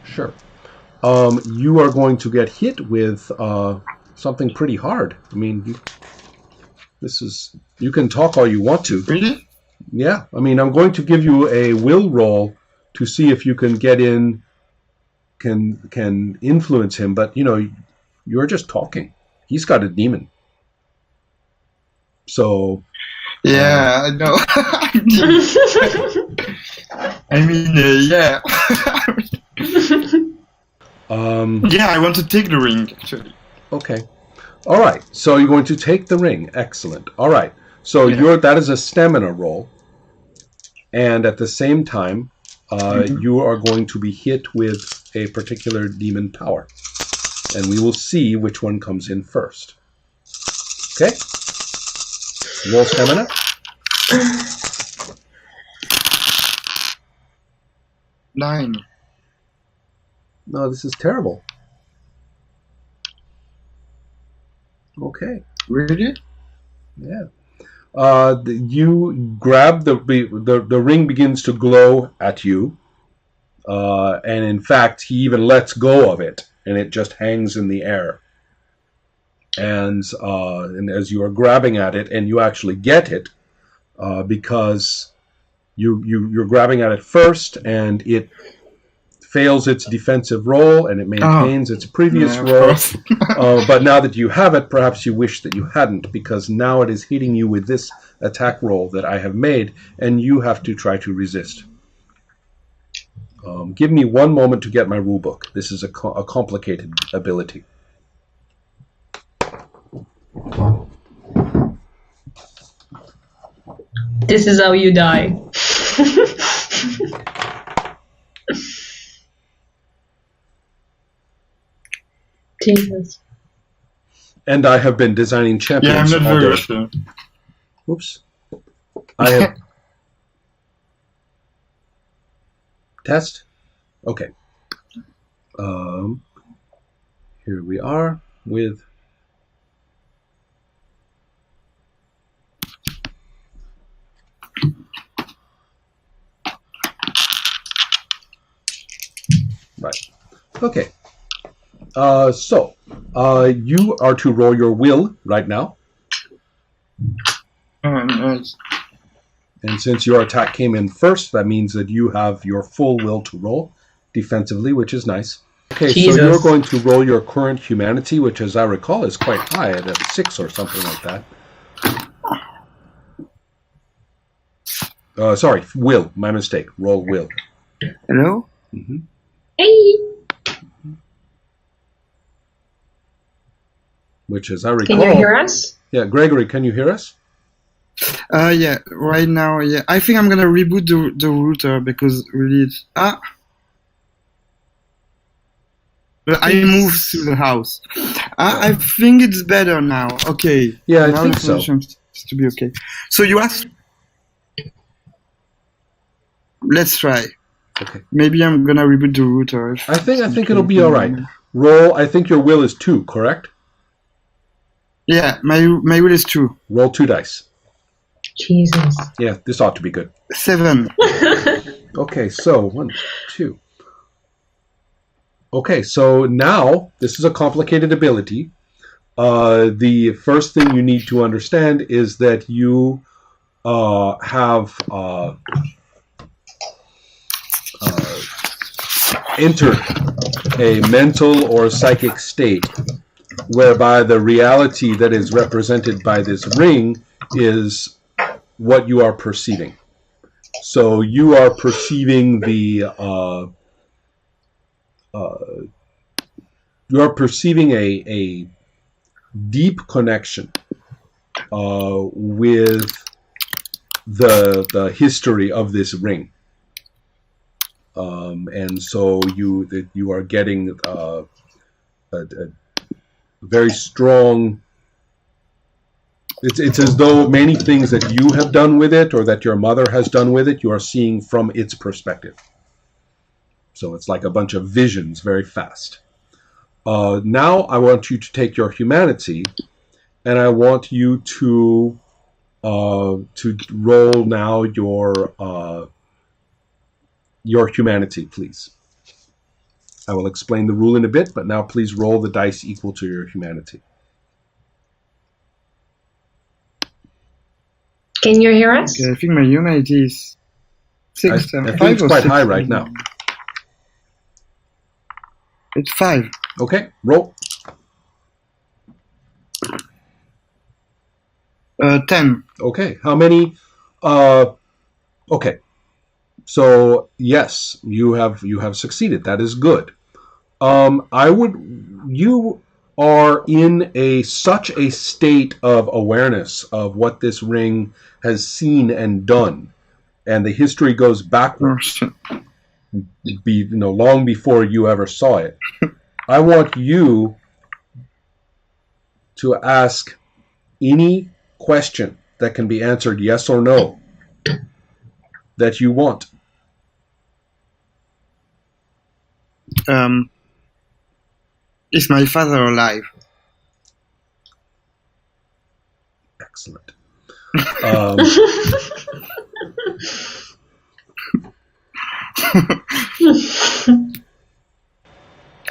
Sure. You are going to get hit with something pretty hard. I mean, you can talk all you want to. Really? Yeah. I mean, I'm going to give you a will roll to see if you can get in, can influence him. But, you're just talking. He's got a demon. So... Yeah, I know. I mean, yeah. Yeah, I want to take the ring, actually. Okay. All right. So you're going to take the ring. Excellent. All right. So that is a stamina roll. And at the same time, you are going to be hit with a particular demon power. And we will see which one comes in first. Okay? Roll stamina. Nine. No, this is terrible. Okay. Really? Yeah. You grab the ring begins to glow at you, and in fact, he even lets go of it, and it just hangs in the air. And as you are grabbing at it, and you actually get it, because you're grabbing at it first, and it fails its defensive roll, and it maintains its previous roll. But now that you have it, perhaps you wish that you hadn't, because now it is hitting you with this attack roll that I have made, and you have to try to resist. Give me one moment to get my rule book. This is a complicated ability. This is how you die. Jesus. And I have been designing champions. Yeah, I'm not very sure. Oops. I have... Test? Okay. Here we are with... Right. Okay. So, you are to roll your will right now. Nice. And since your attack came in first, that means that you have your full will to roll defensively, which is nice. Okay, Jesus. So you're going to roll your current humanity, which, as I recall, is quite high at a 6 or something like that. Sorry, will. My mistake. Roll will. Hello? Mm-hmm. Hey! Which, as I recall... Can you hear us? Yeah, Gregory, can you hear us? Yeah, right now, yeah. I think I'm gonna reboot the router because really it's... But I moved to the house. I think it's better now. Okay. Yeah, I now think the so. seems to be okay. So you asked... Let's try. Okay. Maybe I'm gonna reboot the router. I think it'll be all right. Roll, I think your will is 2, correct? Yeah, my will is 2. Roll 2 dice. Jesus. Yeah, this ought to be good. 7. Okay, so 1, 2. Okay, so now this is a complicated ability. The first thing you need to understand is that you have entered a mental or psychic state whereby the reality that is represented by this ring is what you are perceiving. So you are perceiving a deep connection with the history of this ring. And so you are getting a very strong. It's as though many things that you have done with it or that your mother has done with it, you are seeing from its perspective. So it's like a bunch of visions very fast. Now I want you to take your humanity, and I want you to roll now your humanity, please. I will explain the rule in a bit, but now please roll the dice equal to your humanity. Can you hear us? Okay, I think my humanity is I 6. think 5 it's or quite 6, high right now. It's 5. Okay, roll. 10. Okay, how many? Okay, so yes, you have succeeded. That is good. You are in such a state of awareness of what this ring has seen and done, and the history goes backwards, long before you ever saw it. I want you to ask any question that can be answered yes or no that you want. Is my father alive? Excellent.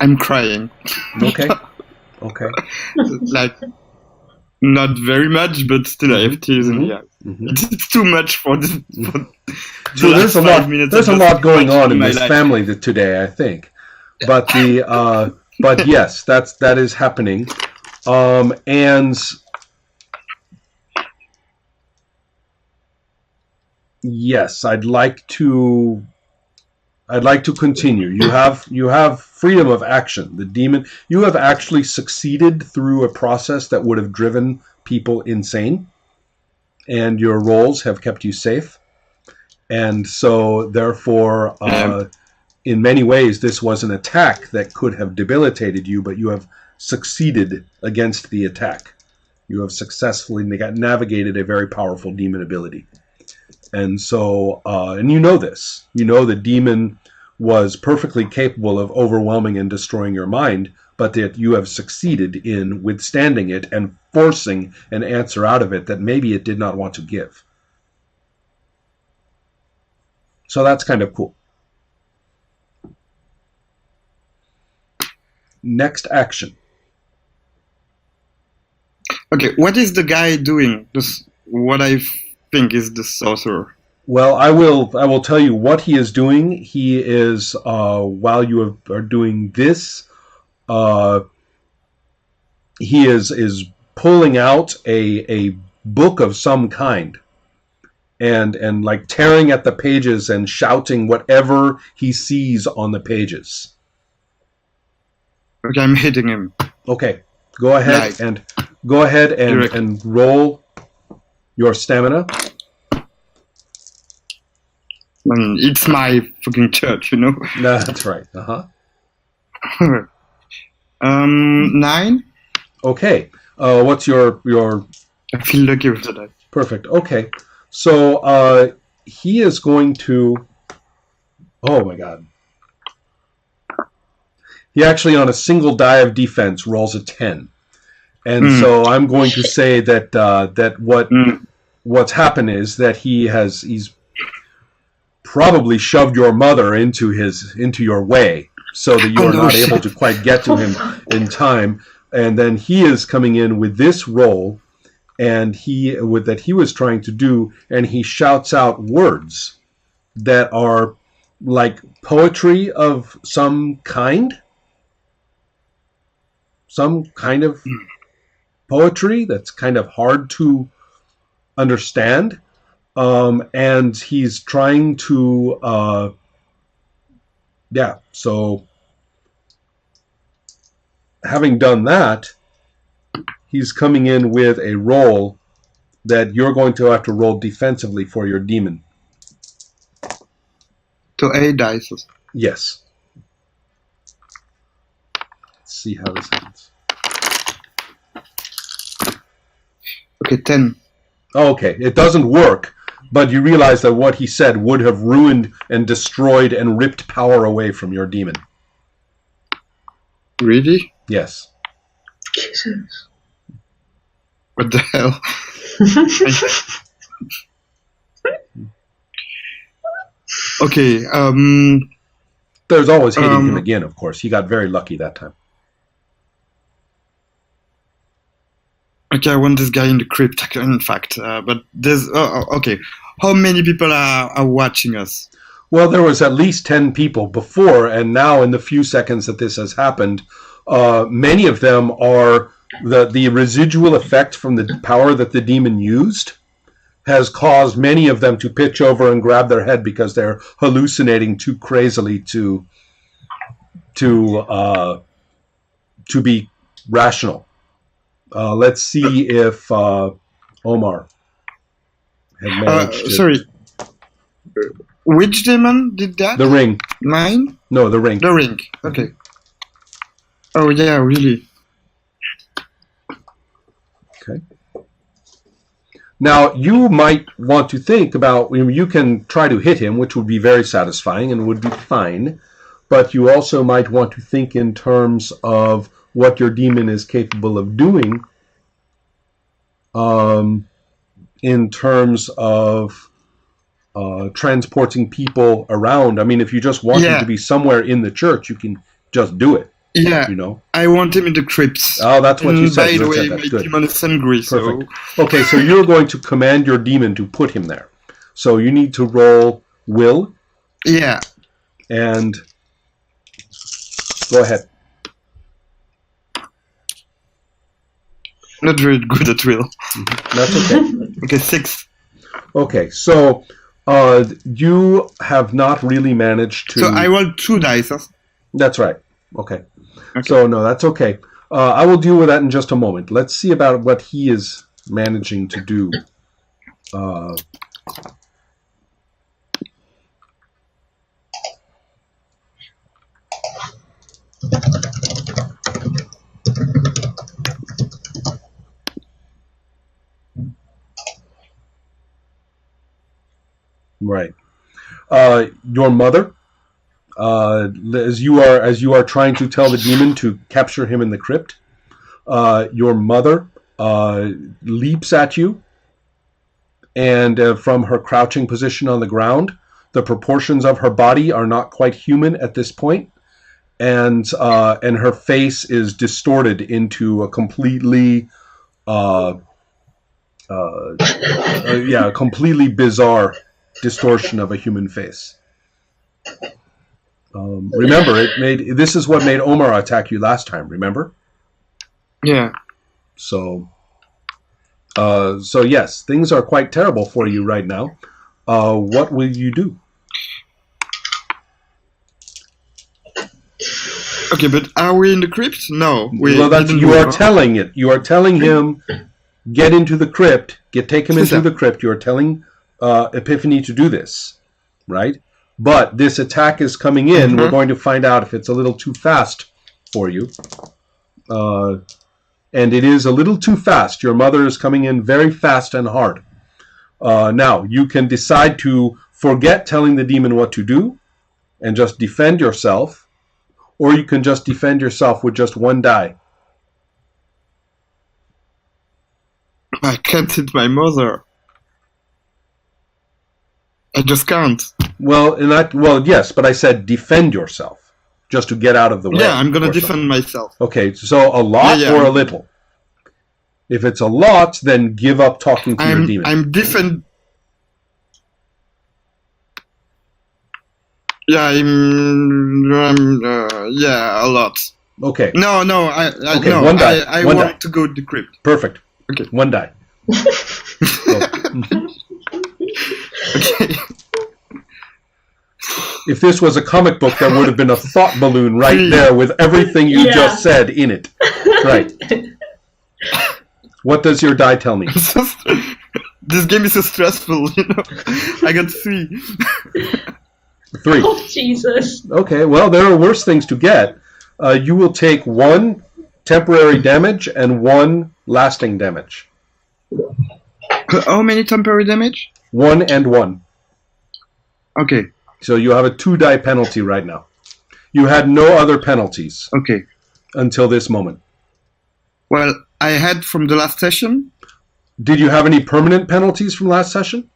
I'm crying. Okay. Like, not very much, but still I have tears in the eyes. Mm-hmm. It's too much for the So there's a last 5 lot. minutes. There's a lot going on in my this life. family today, I think. But but yes, that is happening. And yes, I'd like to continue. You have freedom of action. The demon, you have actually succeeded through a process that would have driven people insane, and your roles have kept you safe. And so, therefore, in many ways, this was an attack that could have debilitated you, but you have succeeded against the attack. You have successfully navigated a very powerful demon ability. And so, and you know this. You know the demon was perfectly capable of overwhelming and destroying your mind, but that you have succeeded in withstanding it and forcing an answer out of it that maybe it did not want to give. So that's kind of cool. Next action. Okay, what is the guy doing? This, what I think is the sorcerer. Well, I will tell you what he is doing. He is while you are doing this, he is pulling out a book of some kind, and like tearing at the pages and shouting whatever he sees on the pages. Okay, I'm hitting him. Okay, go ahead and roll your stamina. It's my fucking church, you know. No, that's right. 9. Okay. What's your? I feel lucky with that. Perfect. Okay. So he is going to. Oh my God. He actually, on a single die of defense, rolls a 10, and so I'm going to say that what's happened is that he's probably shoved your mother into your way, so that you are not able to quite get to him in time. And then he is coming in with this roll, and he was trying to do, and he shouts out words that are like poetry of some kind of poetry that's kind of hard to understand. And he's trying to, so having done that, he's coming in with a roll that you're going to have to roll defensively for your demon. To 8 dice. Yes. Let's see how this happens. Okay, 10. Okay, it doesn't work, but you realize that what he said would have ruined and destroyed and ripped power away from your demon. Really? Yes. Jesus. What the hell? Okay. There's always hitting him again, of course. He got very lucky that time. Okay, I want this guy in the crypt, in fact. But there's... okay. How many people are watching us? Well, there was at least 10 people before, and now in the few seconds that this has happened, many of them are the residual effect from the power that the demon used has caused many of them to pitch over and grab their head because they're hallucinating too crazily to be rational. Let's see if Omar had managed to... Sorry. Which demon did that? The ring. Mine? No, the ring. The ring. Okay. Oh, yeah, really. Okay. Now, you might want to think about, you can try to hit him, which would be very satisfying and would be fine, but you also might want to think in terms of what your demon is capable of doing, in terms of transporting people around. I mean, if you just want him to be somewhere in the church, you can just do it. Yeah, you know. I want him in the crypts. Oh, that's what you said. By the way, that's my good. demon is hungry, Perfect. so... Okay, so you're going to command your demon to put him there. So you need to roll will. Yeah. And go ahead. Not very good at will. That's okay. Okay, 6. Okay, so you have not really managed to... So I rolled 2 dice. Huh? That's right. Okay. So, no, that's okay. I will deal with that in just a moment. Let's see about what he is managing to do. Right. Your mother... as you are trying to tell the demon to capture him in the crypt, your mother leaps at you, and from her crouching position on the ground, the proportions of her body are not quite human at this point, and her face is distorted into a completely completely bizarre distortion of a human face. Remember, this is what made Omar attack you last time, remember? Yeah. So yes, things are quite terrible for you right now. What will you do? Okay, but are we in the crypt? No. You are telling it. You are telling him, get into the crypt, take him into the crypt. You are telling Epiphany to do this, right? But this attack is coming in. Mm-hmm. We're going to find out if it's a little too fast for you. And it is a little too fast. Your mother is coming in very fast and hard. Now, you can decide to forget telling the demon what to do and just defend yourself, or you can just defend yourself with just 1 die. I can't hit my mother. I just can't. Well, yes, but I said defend yourself, just to get out of the way. Yeah, I'm gonna defend myself. Okay, so a lot or a little? If it's a lot, then give up talking to your demon. I'm defend. Yeah, a lot. Okay. No, okay, no. 1 die. I want die. To go to the crypt. Perfect. Okay. 1 die. Okay. If this was a comic book, there would have been a thought balloon right there with everything you just said in it. Right. What does your die tell me? This game is so stressful, you know. I got 3. 3. Oh, Jesus. Okay, well, there are worse things to get. You will take 1 temporary damage and 1 lasting damage. How many temporary damage? 1 and 1. Okay. So you have a 2 die penalty right now. You had no other penalties. Okay. until this moment? Well, I had from the last session. Did you have any permanent penalties from last session?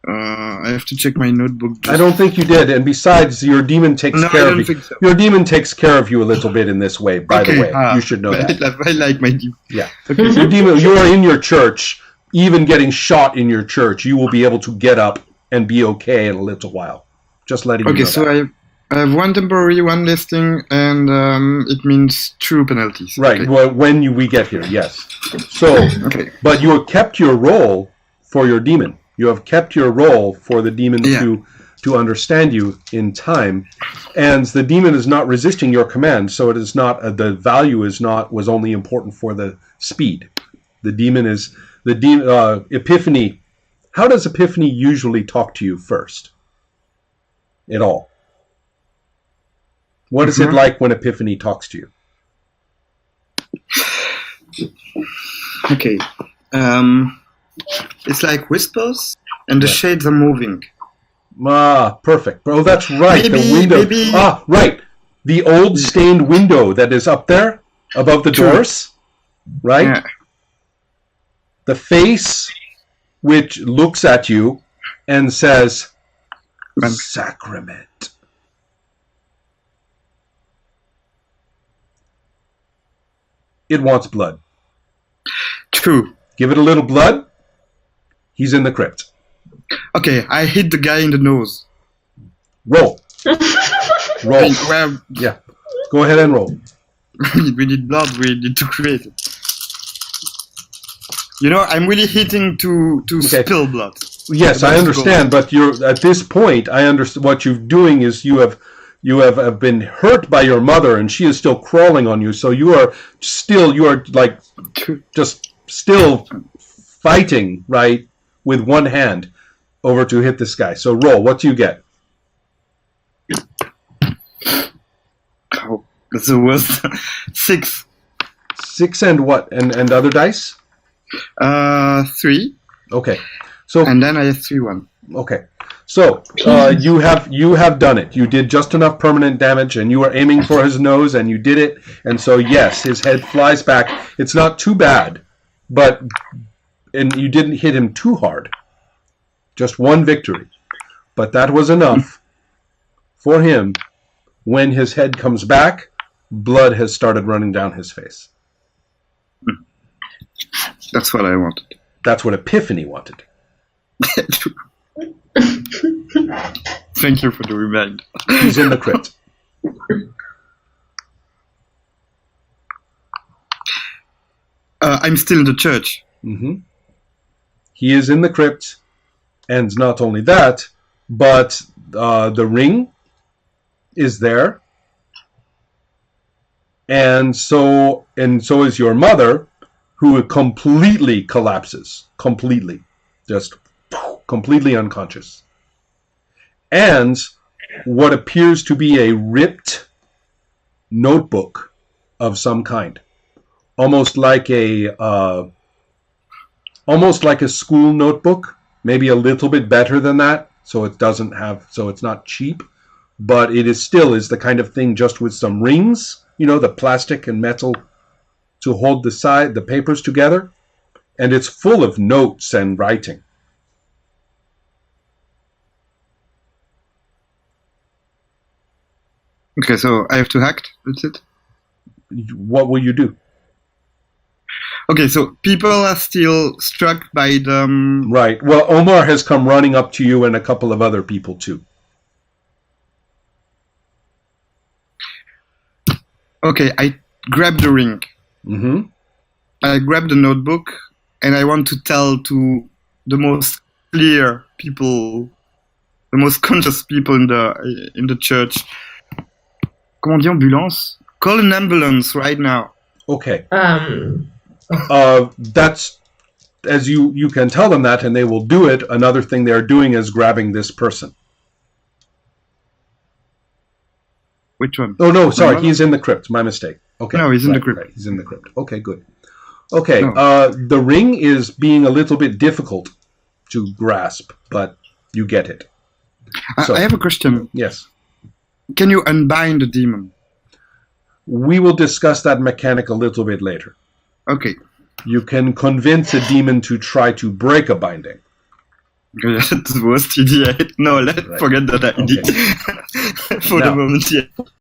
I have to check my notebook. I don't think you did. And besides, your demon takes No, I care of don't you. think so. Your demon takes care of you a little bit in this way, by the way. You should know that. I like my demon. Yeah. Your demon, you are in your church, even getting shot in your church, you will be able to get up and be okay in a little while. Just letting you know. Okay, so that. I have one temporary, one listing, and it means 2 penalties. Right, Okay. well, we get here, yes. So, Okay. but you have kept your role for your demon. You have kept your role for the demon to understand you in time, and the demon is not resisting your command. So it is not the value was only important for the speed. The demon is Epiphany. How does Epiphany usually talk to you first? At all? What is it like when Epiphany talks to you? Okay. It's like whispers, and the shades are moving. Ah, perfect. Oh, that's right. Maybe, the window. maybe- Ah, right. The old stained window that is up there above the True. doors. Right? Yeah. The face which looks at you and says, Sacrament. It wants blood. True. Give it a little blood. He's in the crypt. Okay, I hit the guy in the nose. Roll. Roll. Well, Yeah. Go ahead and roll. we need blood, we need to create it. You know, I'm really hitting to spill blood. Yes, I understand, but you're at this point. I understand what you're doing is you have been hurt by your mother, and she is still crawling on you. So you are like just still fighting, right, with one hand over to hit this guy. So roll. What do you get? Oh, that's the worst. 6. 6 and what? And other dice? 3. Okay. So And then I have 3-1. okay. So you have done it. You did just enough permanent damage, and you were aiming for his nose, and you did it. And so yes, his head flies back. It's not too bad, and you didn't hit him too hard. Just one victory, but that was enough for him. When his head comes back, blood has started running down his face. That's what I wanted. That's what Epiphany wanted. Thank you for the reminder. He's in the crypt. I'm still in the church. Mm-hmm. He is in the crypt, and not only that, but the ring is there, and so is your mother, who completely collapses, just completely unconscious, and what appears to be a ripped notebook of some kind. Almost like a school notebook, maybe a little bit better than that. So it's not cheap, but it is the kind of thing just with some rings, the plastic and metal to hold the papers together, and it's full of notes and writing. Okay, so I have to act. That's it. What will you do? Okay, so people are still struck by the... Right. Well, Omar has come running up to you and a couple of other people too. Okay, I grab the ring. Mm-hmm. I grab the notebook, and I want to tell to the most clear people, the most conscious people in the church. Comment on dit ambulance? Call an ambulance right now. Okay. That's, as you can tell them that, and they will do it. Another thing they're doing is grabbing this person. Which one? Oh no, sorry, he's in the crypt. My mistake. Okay. No, he's in the crypt. Right, he's in the crypt. Okay, good. Okay, No. The ring is being a little bit difficult to grasp, but you get it. So, I have a question. yes. can you unbind the demon? We will discuss that mechanic a little bit later. Okay. You can convince a demon to try to break a binding. That's the worst idea. No, let's Right. forget that idea Okay. for Now. the moment. Yeah.